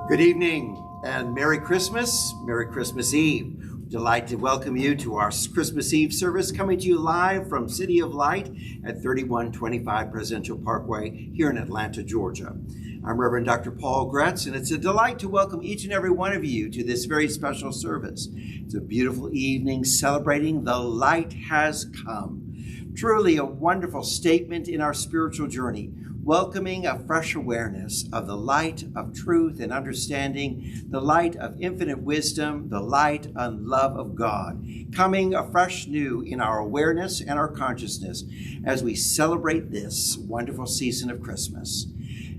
Good evening and Merry Christmas, Merry Christmas Eve. Delight to welcome you to our Christmas Eve service coming to you live from City of Light at 3125 Presidential Parkway here in Atlanta, Georgia. I'm Reverend Dr. Paul Graetz, and it's a delight to welcome each and every one of you to this very special service. It's a beautiful evening celebrating the light has come. Truly a wonderful statement in our spiritual journey, welcoming a fresh awareness of the light of truth and understanding, the light of infinite wisdom, the light and love of God, coming afresh new in our awareness and our consciousness as we celebrate this wonderful season of Christmas.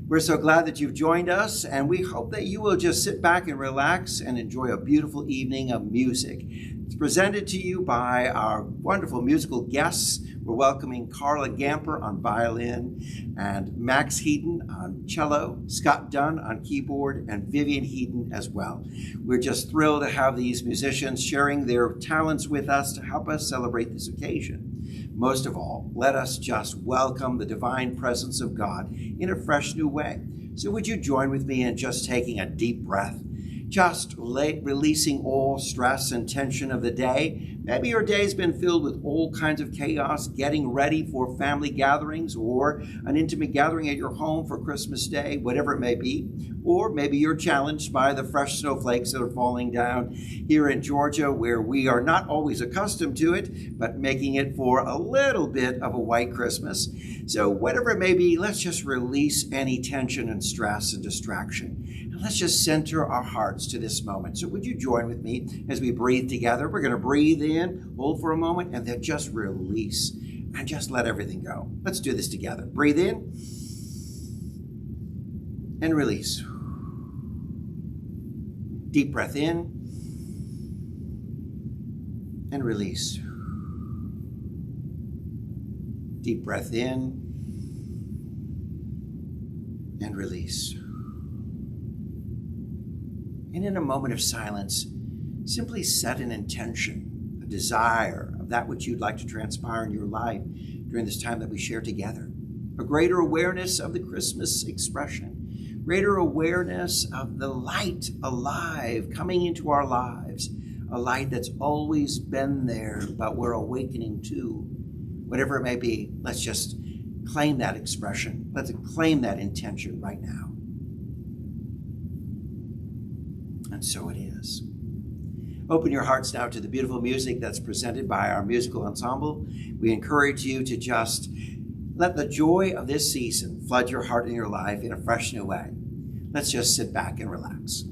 We're so glad that you've joined us, and we hope that you will just sit back and relax and enjoy a beautiful evening of music. It's presented to you by our wonderful musical guests. We're welcoming Carla Gamper on violin and Max Heaton on cello, Scott Dunn on keyboard, and Vivian Heaton as well. We're just thrilled to have these musicians sharing their talents with us to help us celebrate this occasion. Most of all, let us just welcome the divine presence of God in a fresh new way. So would you join with me in just taking a deep breath? Just releasing all stress and tension of the day. Maybe your day's been filled with all kinds of chaos, getting ready for family gatherings or an intimate gathering at your home for Christmas Day, whatever it may be. Or maybe you're challenged by the fresh snowflakes that are falling down here in Georgia, where we are not always accustomed to it, but making it for a little bit of a white Christmas. So whatever it may be, let's just release any tension and stress and distraction. And let's just center our hearts to this moment. So would you join with me as we breathe together? We're going to breathe in, hold for a moment, and then just release and just let everything go. Let's do this together. Breathe in and release. Deep breath in and release. Deep breath in and release. And in a moment of silence, simply set an intention, a desire of that which you'd like to transpire in your life during this time that we share together. A greater awareness of the Christmas expression, greater awareness of the light alive coming into our lives, a light that's always been there, but we're awakening to. Whatever it may be, let's just claim that expression. Let's claim that intention right now. And so it is. Open your hearts now to the beautiful music that's presented by our musical ensemble. We encourage you to just let the joy of this season flood your heart and your life in a fresh new way. Let's just sit back and relax.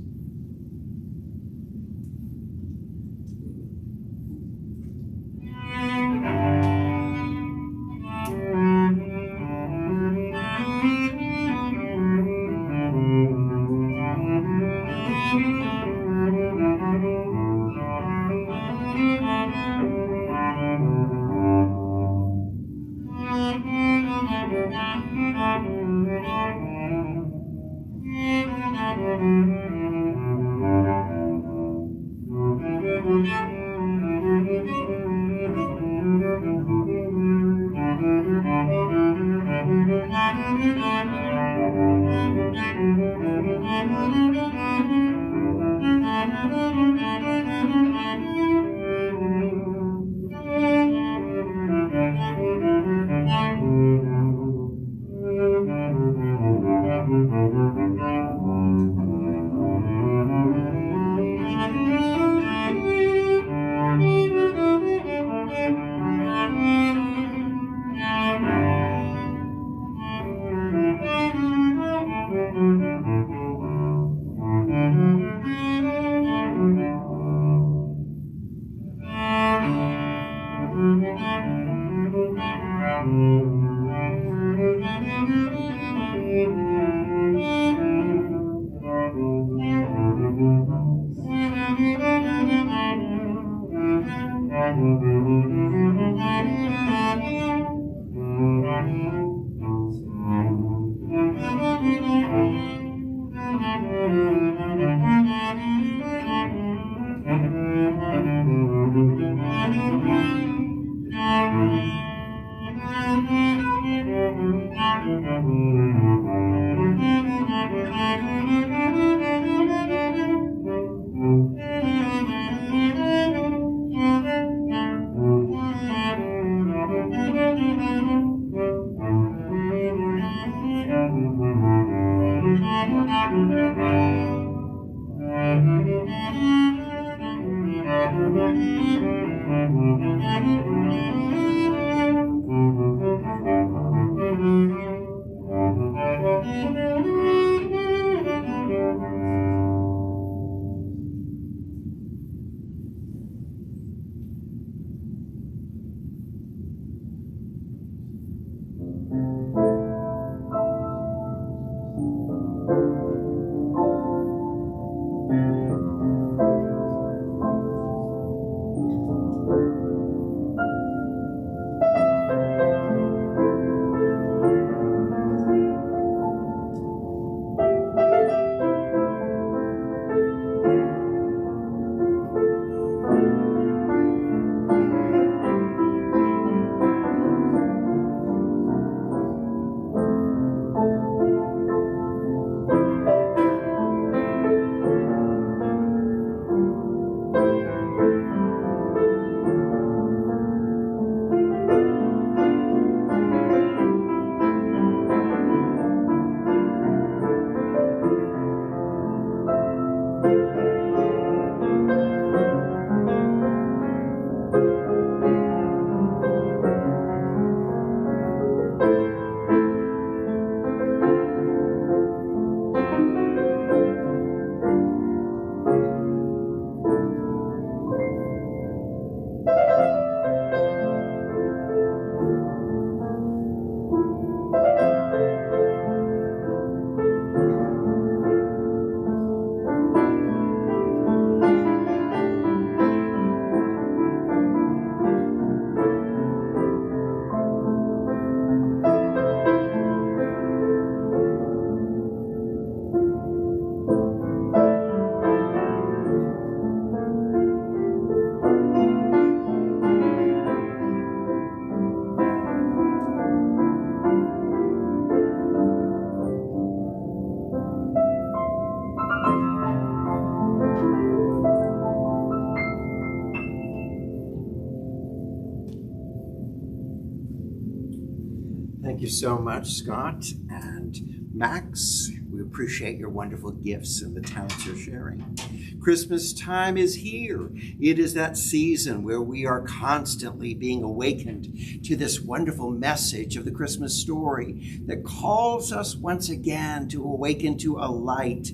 Thank you so much, Scott. And Max, we appreciate your wonderful gifts and the talents you're sharing. Christmas time is here. It is that season where we are constantly being awakened to this wonderful message of the Christmas story that calls us once again to awaken to a light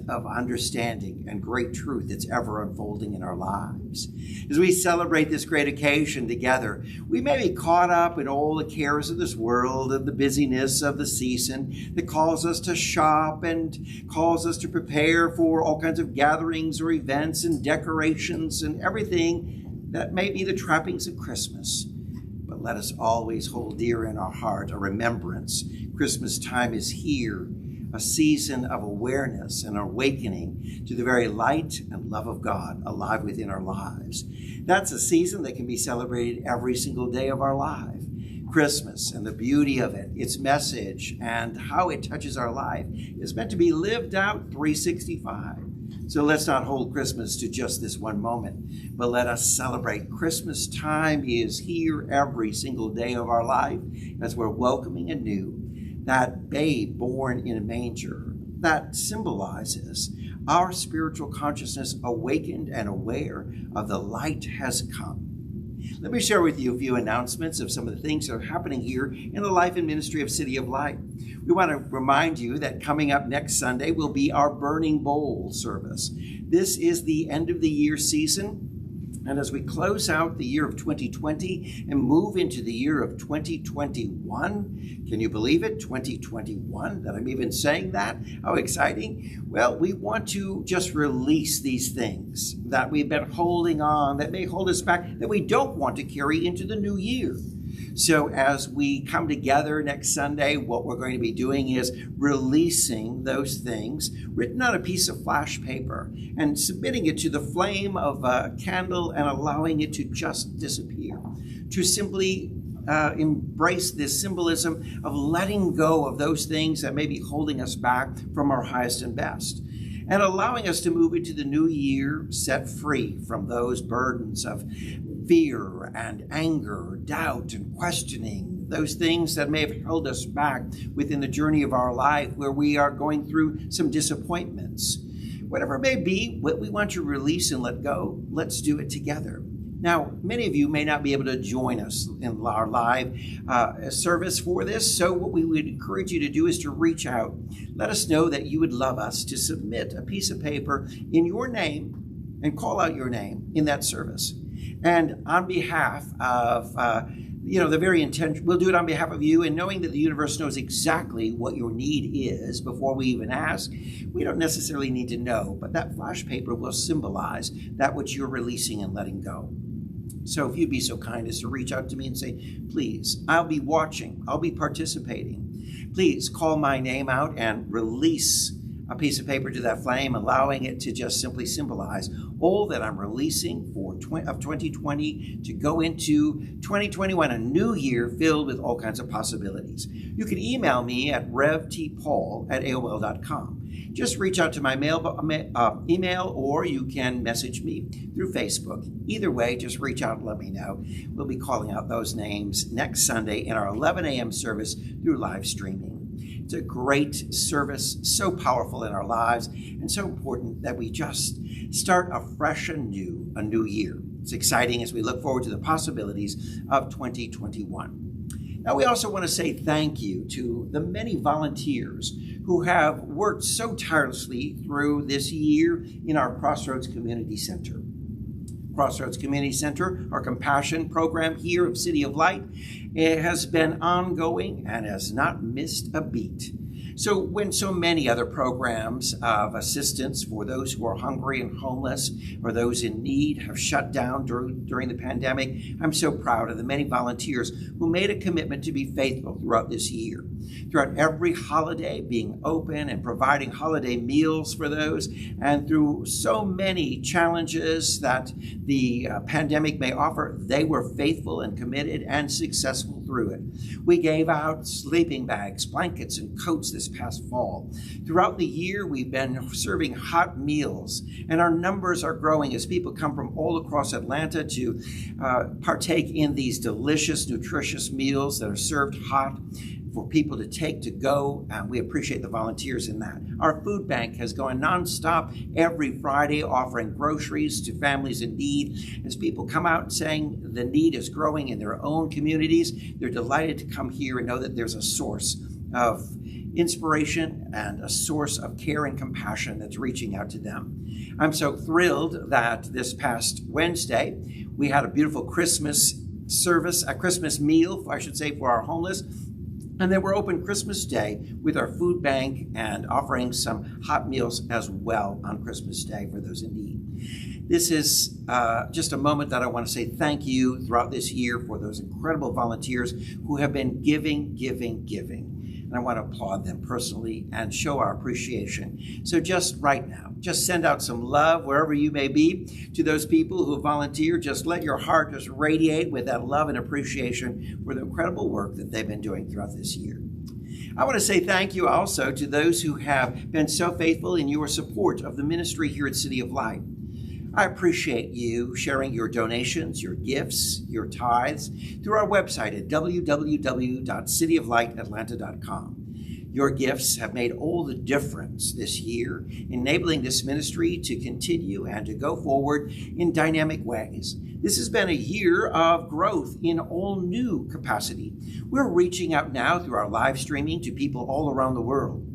of understanding and great truth that's ever unfolding in our lives. As we celebrate this great occasion together, we may be caught up in all the cares of this world and the busyness of the season that calls us to shop and calls us to prepare for all kinds of gatherings or events and decorations and everything that may be the trappings of Christmas. But let us always hold dear in our heart a remembrance. Christmas time is here, a season of awareness and awakening to the very light and love of God alive within our lives. That's a season that can be celebrated every single day of our life. Christmas and the beauty of it, its message, and how it touches our life is meant to be lived out 365. So let's not hold Christmas to just this one moment, but let us celebrate. Christmas time is here every single day of our life as we're welcoming anew that babe born in a manger that symbolizes our spiritual consciousness awakened and aware of the light has come. Let me share with you a few announcements of some of the things that are happening here in the life and ministry of City of Light. We want to remind you that coming up next Sunday will be our Burning Bowl service. This is the end of the year season. And as we close out the year of 2020 and move into the year of 2021, can you believe it? 2021, that I'm even saying that? How exciting. Well, we want to just release these things that we've been holding on, that may hold us back, that we don't want to carry into the new year. So as we come together next Sunday, what we're going to be doing is releasing those things written on a piece of flash paper and submitting it to the flame of a candle and allowing it to just disappear, to simply embrace this symbolism of letting go of those things that may be holding us back from our highest and best, and allowing us to move into the new year set free from those burdens of fear and anger, doubt and questioning, those things that may have held us back within the journey of our life where we are going through some disappointments. Whatever it may be, what we want to release and let go, let's do it together. Now, many of you may not be able to join us in our live service for this, so what we would encourage you to do is to reach out. Let us know that you would love us to submit a piece of paper in your name and call out your name in that service. And on behalf of, the very intention, we'll do it on behalf of you, and knowing that the universe knows exactly what your need is before we even ask, we don't necessarily need to know, but that flash paper will symbolize that which you're releasing and letting go. So if you'd be so kind as to reach out to me and say, please, I'll be watching, I'll be participating. Please call my name out and release a piece of paper to that flame, allowing it to just simply symbolize all that I'm releasing for 2020 to go into 2021, a new year filled with all kinds of possibilities. You can email me at revtpaul@aol.com. Just reach out to my email, or you can message me through Facebook. Either way, just reach out and let me know. We'll be calling out those names next Sunday in our 11 a.m. service through live streaming. It's a great service, so powerful in our lives, and so important that we just start afresh and new, a new year. It's exciting as we look forward to the possibilities of 2021. Now, we also want to say thank you to the many volunteers who have worked so tirelessly through this year in our Crossroads Community Center. Crossroads Community Center, our compassion program here of City of Light, it has been ongoing and has not missed a beat. So when so many other programs of assistance for those who are hungry and homeless or those in need have shut down during the pandemic, I'm so proud of the many volunteers who made a commitment to be faithful throughout this year. Throughout every holiday, being open and providing holiday meals for those, and through so many challenges that the pandemic may offer, they were faithful and committed and successful through it. We gave out sleeping bags, blankets, and coats this past fall. Throughout the year, we've been serving hot meals, and our numbers are growing as people come from all across Atlanta to partake in these delicious, nutritious meals that are served hot. for people to take to go, and we appreciate the volunteers in that. Our food bank has gone nonstop every Friday, offering groceries to families in need. As people come out and saying the need is growing in their own communities, they're delighted to come here and know that there's a source of inspiration and a source of care and compassion that's reaching out to them. I'm so thrilled that this past Wednesday, we had a beautiful Christmas service, a Christmas meal, I should say, for our homeless. And then we're open Christmas Day with our food bank and offering some hot meals as well on Christmas Day for those in need. This is just a moment that I want to say thank you throughout this year for those incredible volunteers who have been giving. And I want to applaud them personally and show our appreciation. So just right now, just send out some love wherever you may be to those people who volunteer. Just let your heart just radiate with that love and appreciation for the incredible work that they've been doing throughout this year. I want to say thank you also to those who have been so faithful in your support of the ministry here at City of Light. I appreciate you sharing your donations, your gifts, your tithes through our website at www.cityoflightatlanta.com. Your gifts have made all the difference this year, enabling this ministry to continue and to go forward in dynamic ways. This has been a year of growth in all new capacity. We're reaching out now through our live streaming to people all around the world.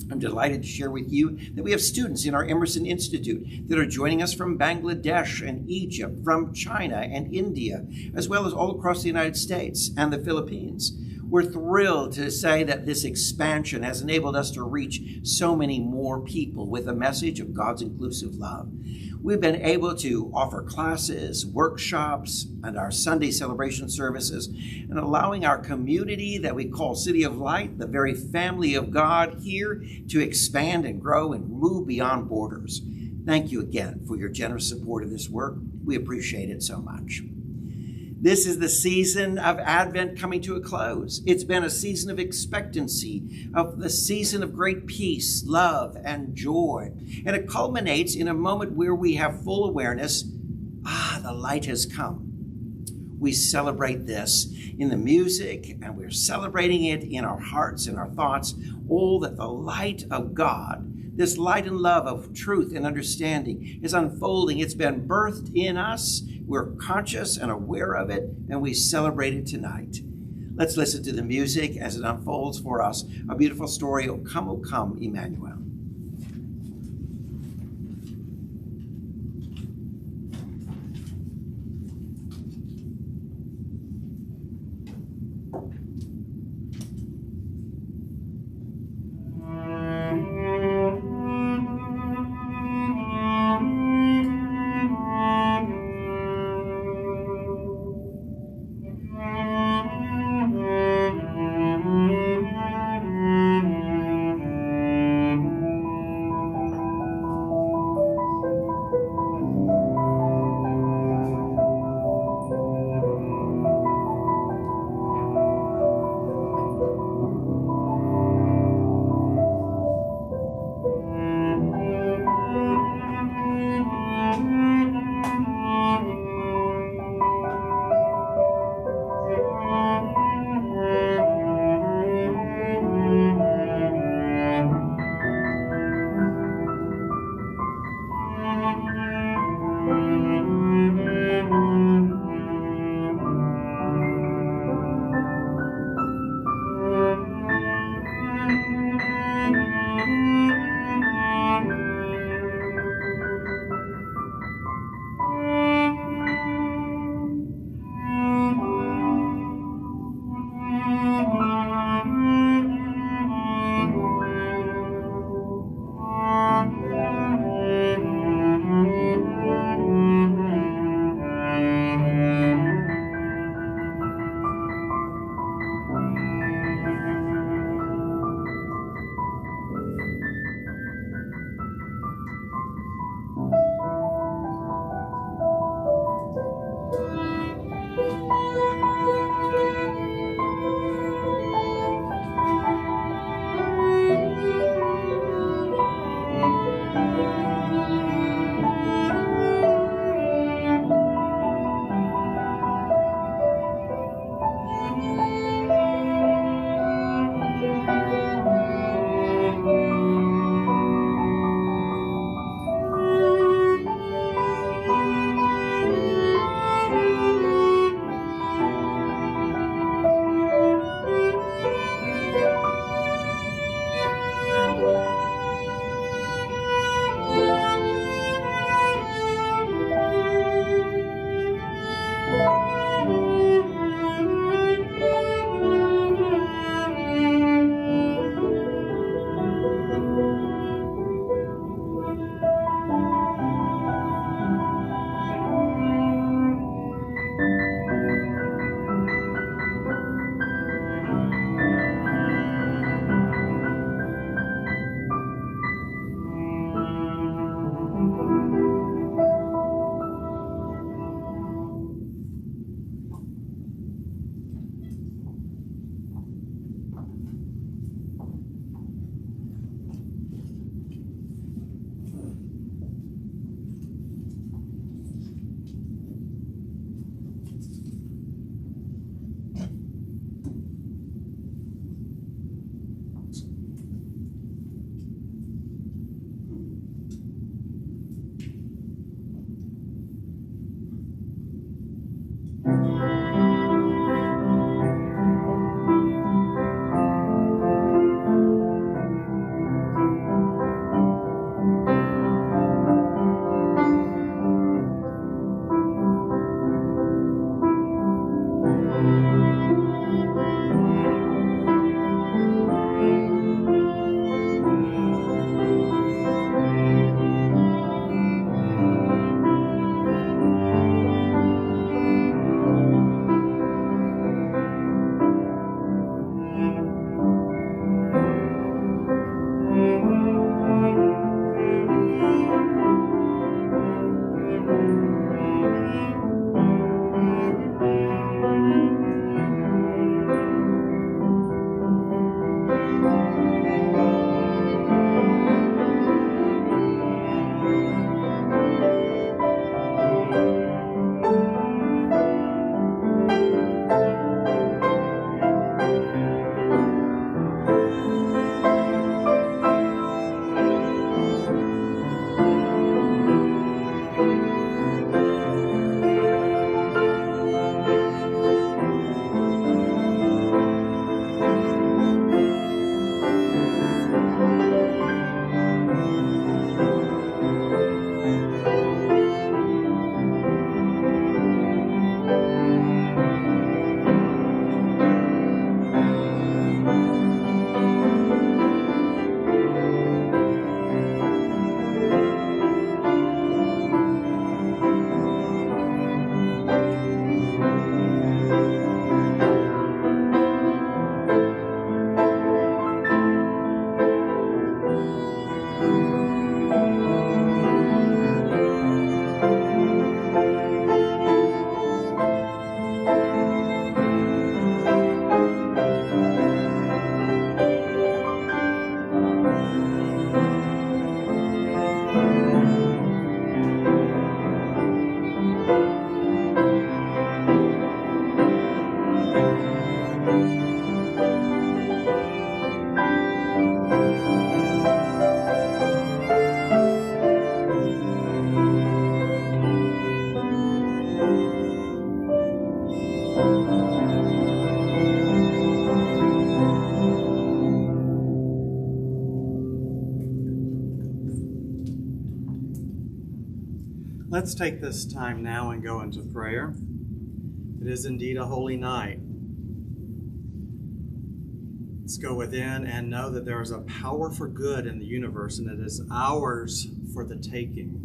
I'm delighted to share with you that we have students in our Emerson Institute that are joining us from Bangladesh and Egypt, from China and India, as well as all across the United States and the Philippines. We're thrilled to say that this expansion has enabled us to reach so many more people with a message of God's inclusive love. We've been able to offer classes, workshops, and our Sunday celebration services, and allowing our community that we call City of Light, the very family of God here, to expand and grow and move beyond borders. Thank you again for your generous support of this work. We appreciate it so much. This is the season of Advent coming to a close. It's been a season of expectancy, of the season of great peace, love, and joy. And it culminates in a moment where we have full awareness, the light has come. We celebrate this in the music, and we're celebrating it in our hearts and our thoughts, all that the light of God, this light and love of truth and understanding, is unfolding. It's been birthed in us. We're conscious and aware of it, and we celebrate it tonight. Let's listen to the music as it unfolds for us, a beautiful story, O Come, Emmanuel. Let's take this time now and go into prayer. It is indeed a holy night. Let's go within and know that there is a power for good in the universe, and it is ours for the taking.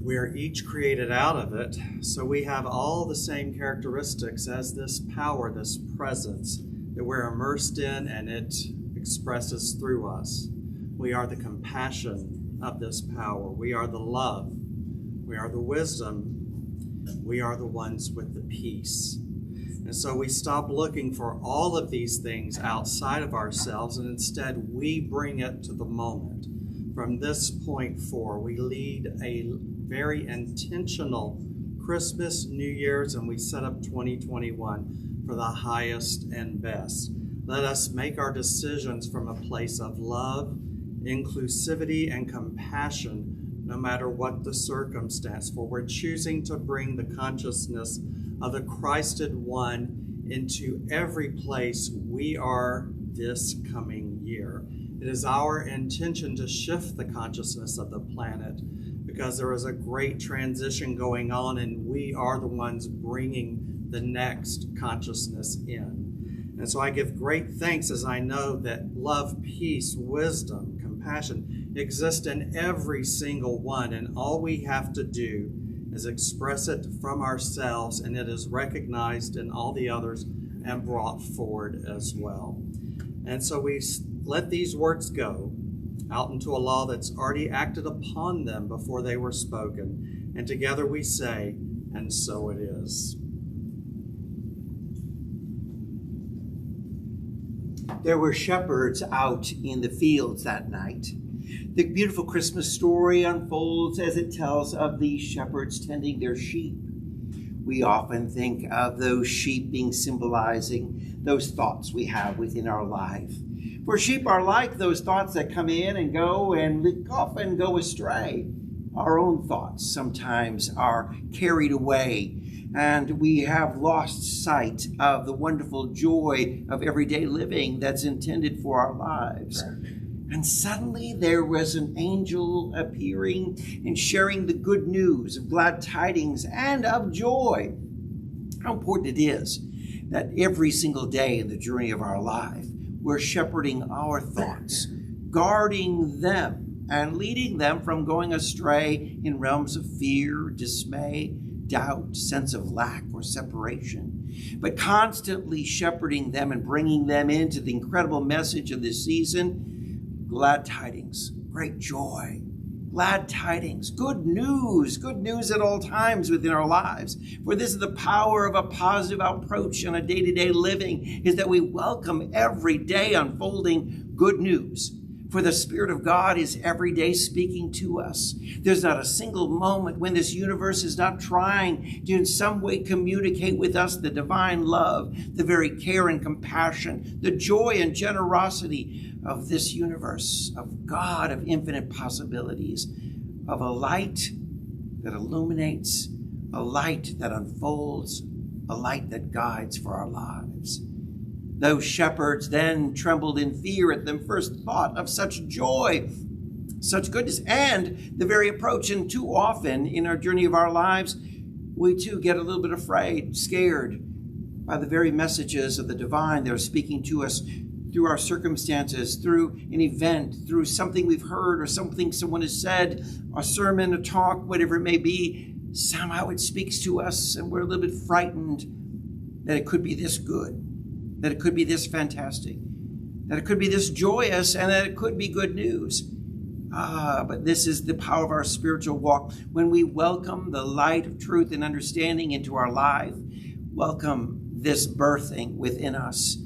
We are each created out of it, so we have all the same characteristics as this power, this presence that we're immersed in, and it expresses through us. We are the compassion of this power. We are the love. We are the wisdom. We are the ones with the peace. And so we stop looking for all of these things outside of ourselves, and instead we bring it to the moment. From this point forward, we lead a very intentional Christmas, New Year's, and we set up 2021 for the highest and best. Let us make our decisions from a place of love, inclusivity, and compassion, no matter what the circumstance, for we're choosing to bring the consciousness of the Christed One into every place we are this coming year. It is our intention to shift the consciousness of the planet because there is a great transition going on, and we are the ones bringing the next consciousness in. And so I give great thanks as I know that love, peace, wisdom, compassion exist in every single one, and all we have to do is express it from ourselves, and it is recognized in all the others and brought forward as well. And so we let these words go out into a law that's already acted upon them before they were spoken. And together we say, and so it is. There were shepherds out in the fields that night. The beautiful Christmas story unfolds as it tells of these shepherds tending their sheep. We often think of those sheep being symbolizing those thoughts we have within our life. For sheep are like those thoughts that come in and go and often go astray. Our own thoughts sometimes are carried away, and we have lost sight of the wonderful joy of everyday living that's intended for our lives. And suddenly there was an angel appearing and sharing the good news of glad tidings and of joy. How important it is that every single day in the journey of our life, we're shepherding our thoughts, guarding them, and leading them from going astray in realms of fear, dismay, doubt, sense of lack, or separation, but constantly shepherding them and bringing them into the incredible message of this season. Glad tidings, great joy, glad tidings, good news at all times within our lives. For this is the power of a positive approach in a day-to-day living, is that we welcome every day unfolding good news. For the Spirit of God is every day speaking to us. There's not a single moment when this universe is not trying to in some way communicate with us the divine love, the very care and compassion, the joy and generosity of this universe, of God, of infinite possibilities, of a light that illuminates, a light that unfolds, a light that guides for our lives. Those shepherds then trembled in fear at the first thought of such joy, such goodness, and the very approach. And too often in our journey of our lives, we too get a little bit afraid, scared by the very messages of the divine that are speaking to us through our circumstances, through an event, through something we've heard or something someone has said, a sermon, a talk, whatever it may be. Somehow it speaks to us and we're a little bit frightened that it could be this good, that it could be this fantastic, that it could be this joyous, and that it could be good news. But this is the power of our spiritual walk. When we welcome the light of truth and understanding into our life, welcome this birthing within us,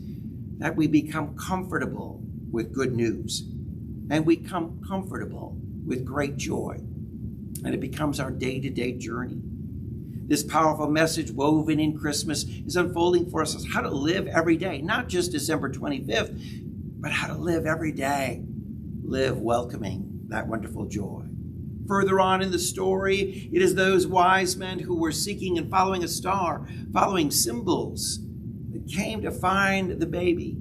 that we become comfortable with good news, and we become comfortable with great joy, and it becomes our day-to-day journey. This powerful message woven in Christmas is unfolding for us as how to live every day, not just December 25th, but how to live every day, live welcoming that wonderful joy. Further on in the story, it is those wise men who were seeking and following a star, following symbols, that came to find the baby.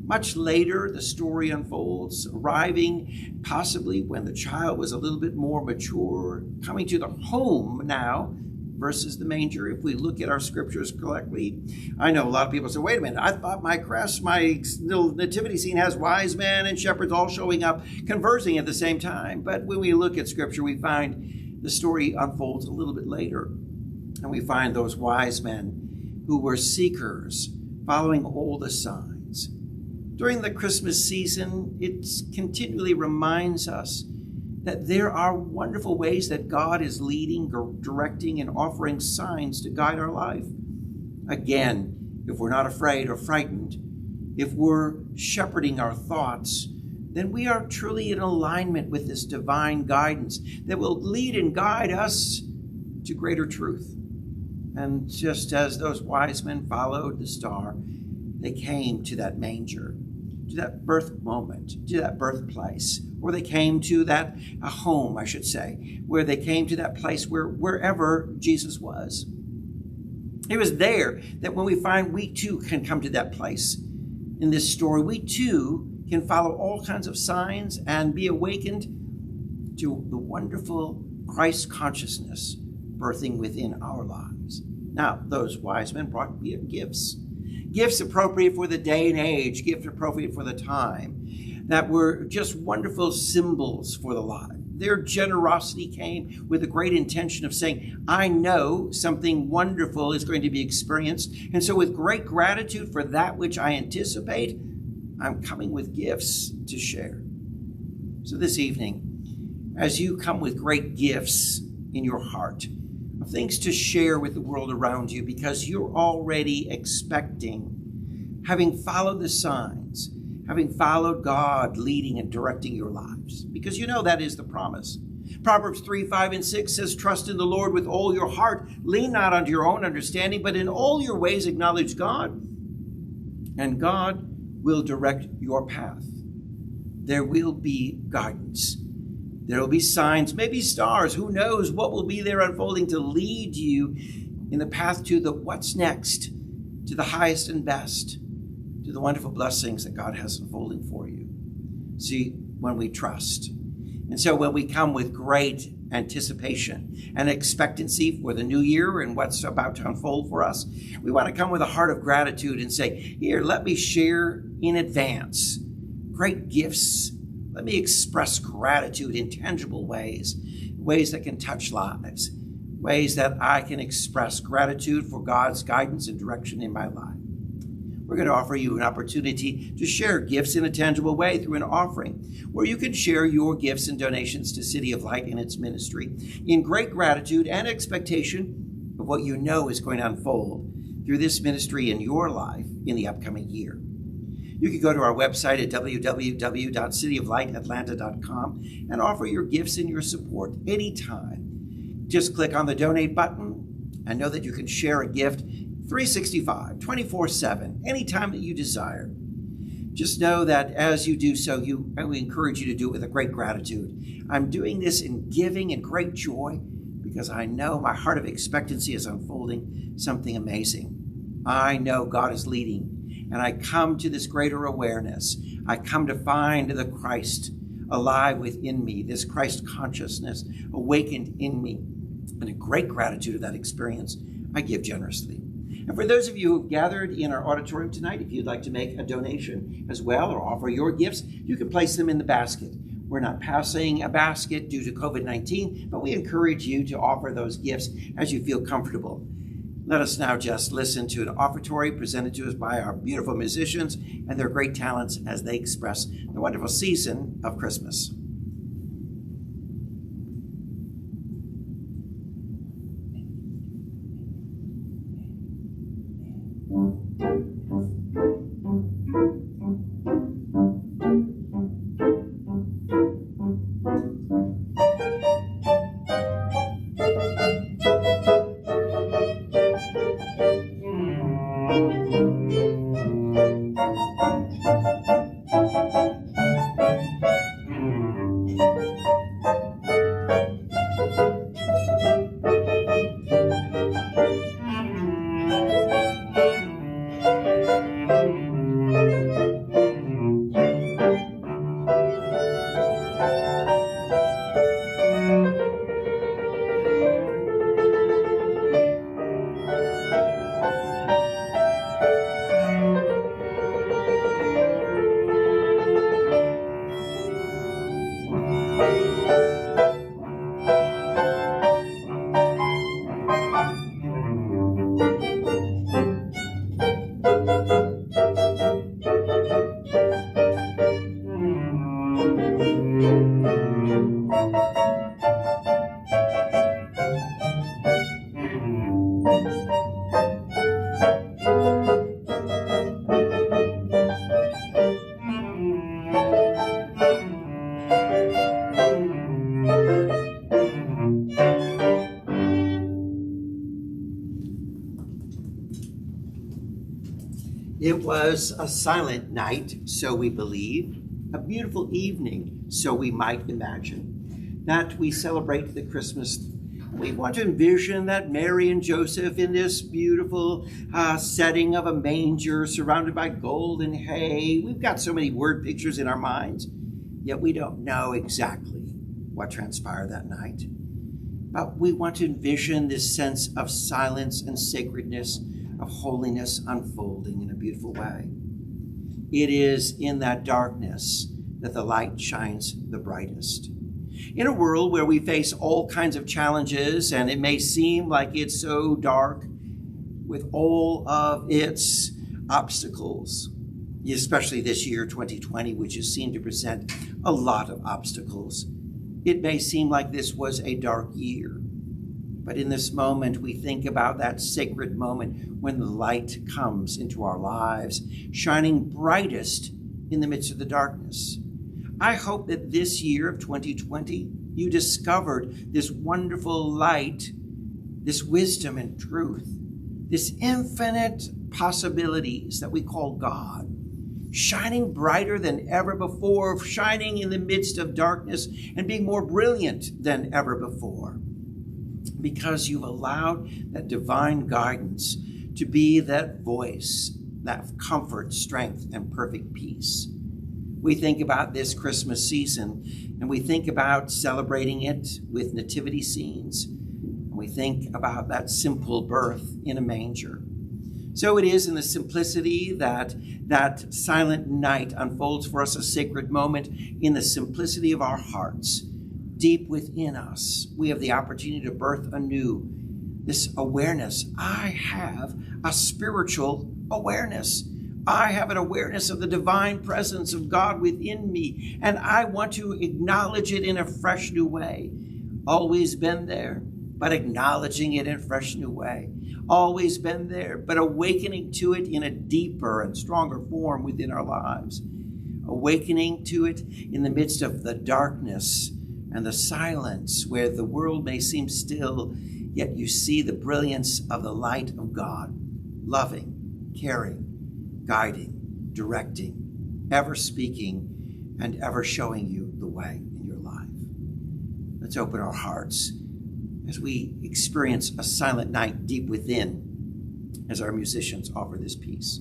Much later, the story unfolds, arriving possibly when the child was a little bit more mature, coming to the home now versus the manger. If we look at our scriptures correctly, I know a lot of people say, wait a minute, I thought my little nativity scene has wise men and shepherds all showing up, conversing at the same time. But when we look at scripture, we find the story unfolds a little bit later. And we find those wise men who were seekers, following all the signs. During the Christmas season, it continually reminds us that there are wonderful ways that God is leading, directing, and offering signs to guide our life. Again, if we're not afraid or frightened, if we're shepherding our thoughts, then we are truly in alignment with this divine guidance that will lead and guide us to greater truth. And just as those wise men followed the star, they came to that manger, to that birth moment, to that birthplace, or they came to that home, I should say, where they came to that place wherever Jesus was. It was there that when we find we too can come to that place in this story, we too can follow all kinds of signs and be awakened to the wonderful Christ consciousness birthing within our lives. Now, those wise men brought gifts. Gifts appropriate for the day and age, gifts appropriate for the time, that were just wonderful symbols for the life. Their generosity came with a great intention of saying, I know something wonderful is going to be experienced, and so with great gratitude for that which I anticipate, I'm coming with gifts to share. So this evening, as you come with great gifts in your heart, things to share with the world around you, because you're already expecting, having followed the signs, having followed God leading and directing your lives, because you know that is the promise. Proverbs 3:5-6 says, trust in the Lord with all your heart, lean not unto your own understanding, but in all your ways acknowledge God, and God will direct your path. There will be guidance. There will be signs, maybe stars. Who knows what will be there unfolding to lead you in the path to the what's next, to the highest and best, to the wonderful blessings that God has unfolding for you. See, when we trust. And so when we come with great anticipation and expectancy for the new year and what's about to unfold for us, we want to come with a heart of gratitude and say, here, let me share in advance great gifts. Let me express gratitude in tangible ways, ways that can touch lives, ways that I can express gratitude for God's guidance and direction in my life. We're going to offer you an opportunity to share gifts in a tangible way through an offering, where you can share your gifts and donations to City of Light and its ministry in great gratitude and expectation of what you know is going to unfold through this ministry in your life in the upcoming year. You can go to our website at www.cityoflightatlanta.com and offer your gifts and your support anytime. Just click on the donate button and know that you can share a gift 365, 24/7, anytime that you desire. Just know that as you do so, we encourage you to do it with a great gratitude. I'm doing this in giving and great joy because I know my heart of expectancy is unfolding something amazing. I know God is leading. And I come to this greater awareness. I come to find the Christ alive within me, this Christ consciousness awakened in me. And a great gratitude of that experience, I give generously. And for those of you who've gathered in our auditorium tonight, if you'd like to make a donation as well or offer your gifts, you can place them in the basket. We're not passing a basket due to COVID-19, but we encourage you to offer those gifts as you feel comfortable. Let us now just listen to an offertory presented to us by our beautiful musicians and their great talents as they express the wonderful season of Christmas. It was a silent night, so we believe, a beautiful evening, so we might imagine, that we celebrate the Christmas. We want to envision that Mary and Joseph in this beautiful setting of a manger surrounded by golden hay. We've got so many word pictures in our minds, yet we don't know exactly what transpired that night. But we want to envision this sense of silence and sacredness, of holiness unfolding in a beautiful way. It is in that darkness that the light shines the brightest. In a world where we face all kinds of challenges and it may seem like it's so dark with all of its obstacles, especially this year, 2020, which has seemed to present a lot of obstacles, it may seem like this was a dark year. But in this moment, we think about that sacred moment when the light comes into our lives, shining brightest in the midst of the darkness. I hope that this year of 2020, you discovered this wonderful light, this wisdom and truth, this infinite possibilities that we call God, shining brighter than ever before, shining in the midst of darkness and being more brilliant than ever before. Because you've allowed that divine guidance to be that voice, that comfort, strength, and perfect peace. We think about this Christmas season, and we think about celebrating it with nativity scenes. And we think about that simple birth in a manger. So it is in the simplicity that that silent night unfolds for us a sacred moment in the simplicity of our hearts. Deep within us, we have the opportunity to birth anew this awareness. I have a spiritual awareness. I have an awareness of the divine presence of God within me, and I want to acknowledge it in a fresh new way. Always been there, but acknowledging it in a fresh new way. Always been there, but awakening to it in a deeper and stronger form within our lives. Awakening to it in the midst of the darkness and the silence where the world may seem still, yet you see the brilliance of the light of God, loving, caring, guiding, directing, ever speaking, and ever showing you the way in your life. Let's open our hearts as we experience a silent night deep within as our musicians offer this piece.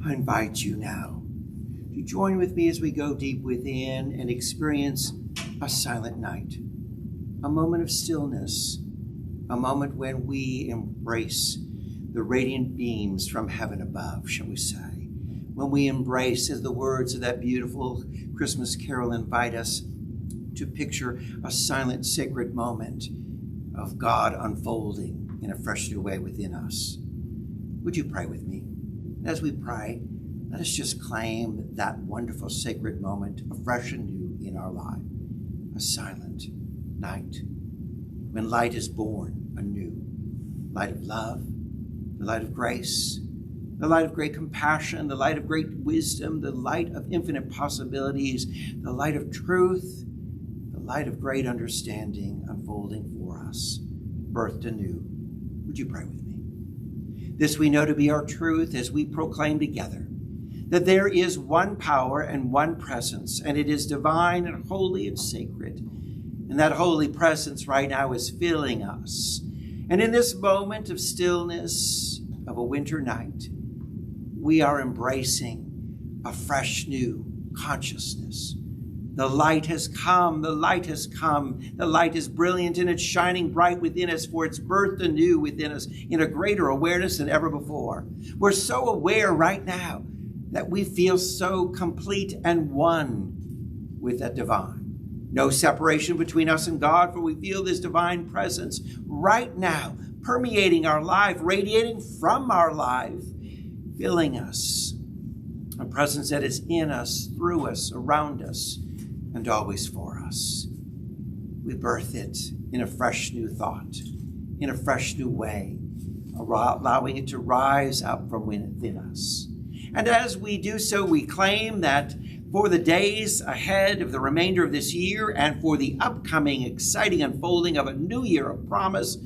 I invite you now to join with me as we go deep within and experience a silent night, a moment of stillness, a moment when we embrace the radiant beams from heaven above, shall we say, when we embrace, as the words of that beautiful Christmas carol invite us to picture, a silent, sacred moment of God unfolding in a fresh new way within us. Would you pray with me? As we pray, let us just claim that wonderful sacred moment afresh and new in our life. A silent night when light is born anew. Light of love, the light of grace, the light of great compassion, the light of great wisdom, the light of infinite possibilities, the light of truth, the light of great understanding unfolding for us, birthed anew. Would you pray with me? This we know to be our truth as we proclaim together that there is one power and one presence, and it is divine and holy and sacred. And that holy presence right now is filling us. And in this moment of stillness of a winter night, we are embracing a fresh new consciousness. The light has come, the light has come. The light is brilliant and it's shining bright within us, for it's birthed anew within us in a greater awareness than ever before. We're so aware right now that we feel so complete and one with that divine. No separation between us and God, for we feel this divine presence right now, permeating our life, radiating from our life, filling us. A presence that is in us, through us, around us, and always for us. We birth it in a fresh new thought, in a fresh new way, allowing it to rise up from within us. And as we do so, we claim that for the days ahead of the remainder of this year and for the upcoming exciting unfolding of a new year of promise,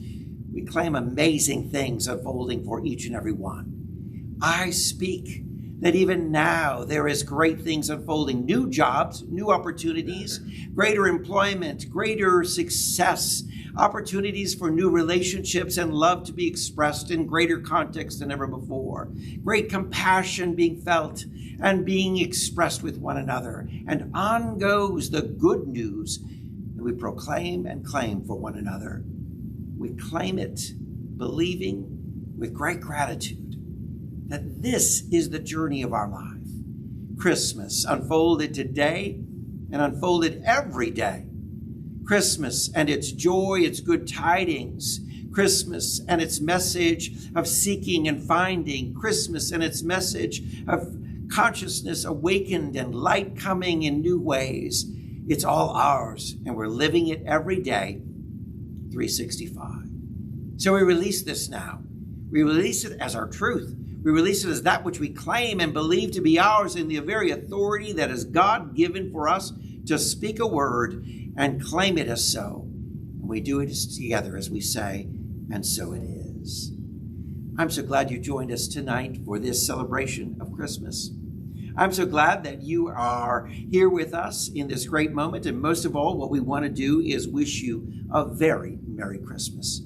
we claim amazing things unfolding for each and every one. I speak that even now there is great things unfolding, new jobs, new opportunities, greater employment, greater success, opportunities for new relationships and love to be expressed in greater context than ever before, great compassion being felt and being expressed with one another. And on goes the good news that we proclaim and claim for one another. We claim it, believing with great gratitude that this is the journey of our life. Christmas unfolded today and unfolded every day. Christmas and its joy, its good tidings. Christmas and its message of seeking and finding. Christmas and its message of consciousness awakened and light coming in new ways. It's all ours, and we're living it every day, 365. So we release this now. We release it as our truth. We release it as that which we claim and believe to be ours in the very authority that is God-given for us to speak a word and claim it as so. And we do it together as we say, and so it is. I'm so glad you joined us tonight for this celebration of Christmas. I'm so glad that you are here with us in this great moment. And most of all, what we want to do is wish you a very Merry Christmas.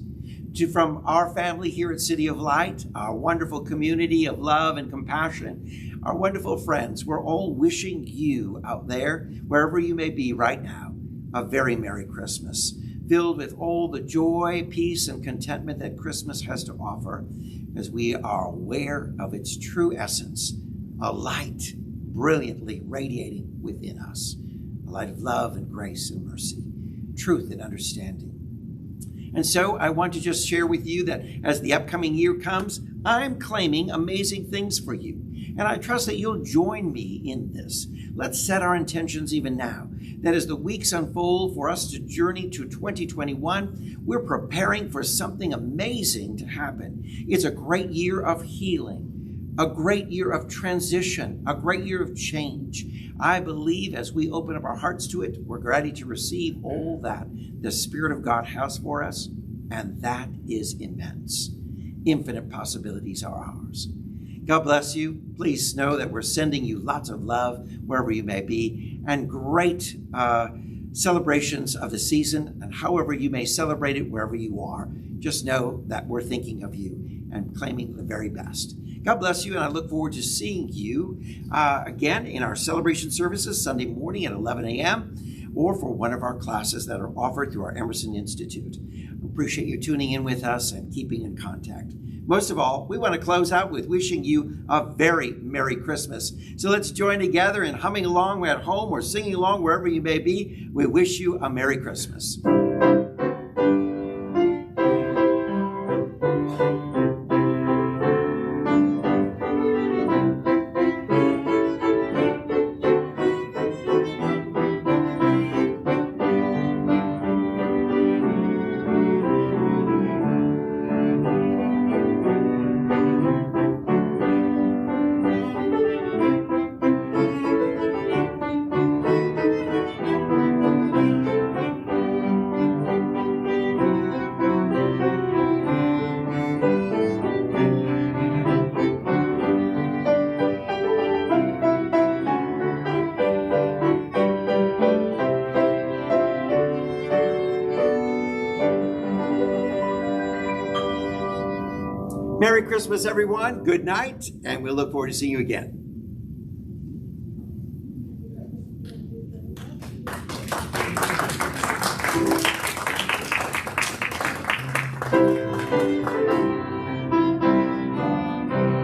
From our family here at City of Light, our wonderful community of love and compassion, our wonderful friends, we're all wishing you out there, wherever you may be right now, a very Merry Christmas, filled with all the joy, peace, and contentment that Christmas has to offer, as we are aware of its true essence, a light brilliantly radiating within us, a light of love and grace and mercy, truth and understanding. And so I want to just share with you that as the upcoming year comes, I'm claiming amazing things for you. And I trust that you'll join me in this. Let's set our intentions even now, that as the weeks unfold for us to journey to 2021, we're preparing for something amazing to happen. It's a great year of healing, a great year of transition, a great year of change. I believe as we open up our hearts to it, we're ready to receive all that the Spirit of God has for us, and that is immense. Infinite possibilities are ours. God bless you. Please know that we're sending you lots of love wherever you may be, and great celebrations of the season, and however you may celebrate it wherever you are. Just know that we're thinking of you and claiming the very best. God bless you, and I look forward to seeing you again in our celebration services Sunday morning at 11 a.m. or for one of our classes that are offered through our Emerson Institute. Appreciate you tuning in with us and keeping in contact. Most of all, we want to close out with wishing you a very Merry Christmas. So let's join together in humming along at home or singing along wherever you may be. We wish you a Merry Christmas. Merry Christmas, everyone. Good night, and we'll look forward to seeing you again.